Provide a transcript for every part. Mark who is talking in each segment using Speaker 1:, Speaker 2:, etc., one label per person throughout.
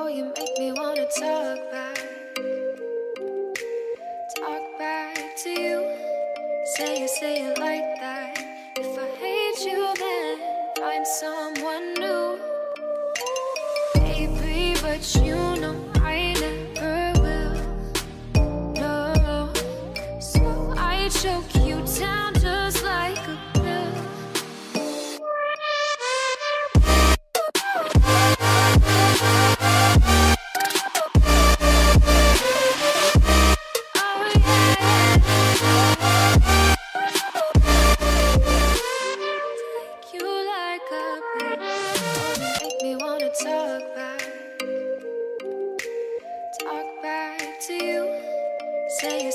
Speaker 1: Oh, you make me wanna talk back to you. Say it like that. If I hate you, then find someone new. Baby, but you know I never will. No, so I choke you down just like a pill.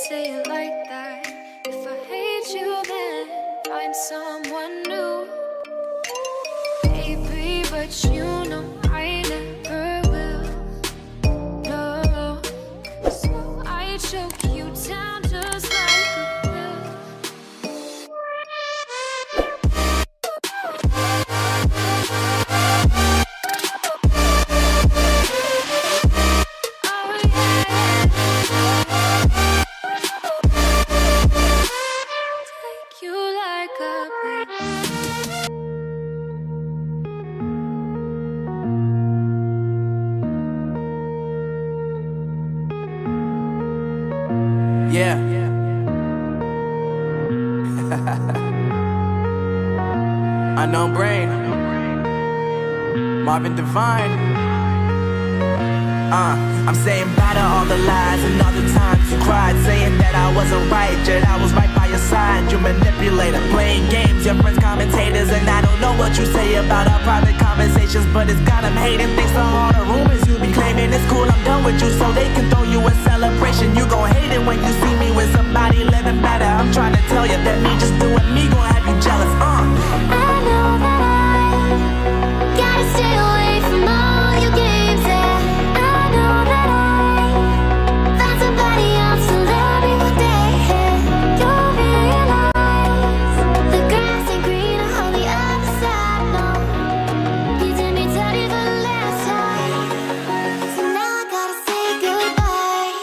Speaker 1: Say it like that. If I hate you, then find someone new. Baby, but you know I never will. No, so I choke you down just like a pill.
Speaker 2: Yeah. Unknown Brain, Marvin Divine. I'm saying bye to all the lies and all the times you cried, saying that I wasn't right, yet I was right by your side. You manipulator, playing games, your friends commentators, and I don't know what you say about our private conversations, but it's got them hating. Thanks to all the rumors you be claiming. It's cool, I'm done with you, so they can throw you a celebration. You gon' hate it when you see me with somebody living better. I'm trying to tell you that me just doing me gon' have you jealous.
Speaker 1: I know that I gotta stay away from all your games, yeah. I know that I found somebody else to love you today, yeah. You'll realize the grass ain't greener on the other side, no. You did me dirty the last time, so now I gotta say goodbye.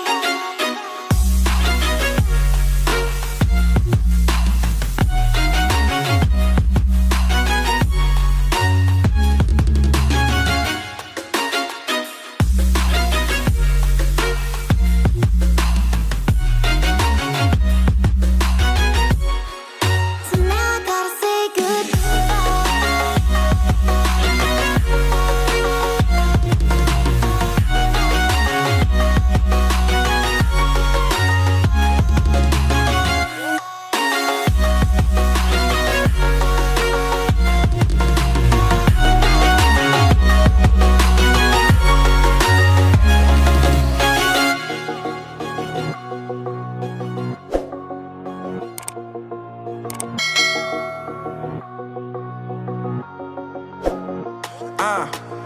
Speaker 1: So now I gotta say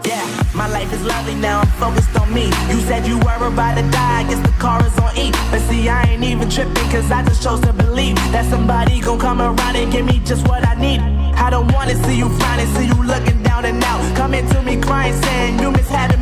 Speaker 2: Yeah, my life is lovely now, I'm focused on me. You said you were about to die, I guess the car is on E. But see, I ain't even tripping, cause I just chose to believe that somebody gon' come around and give me just what I need. I don't wanna see you frowning, see you looking down and out, coming to me crying, saying you miss having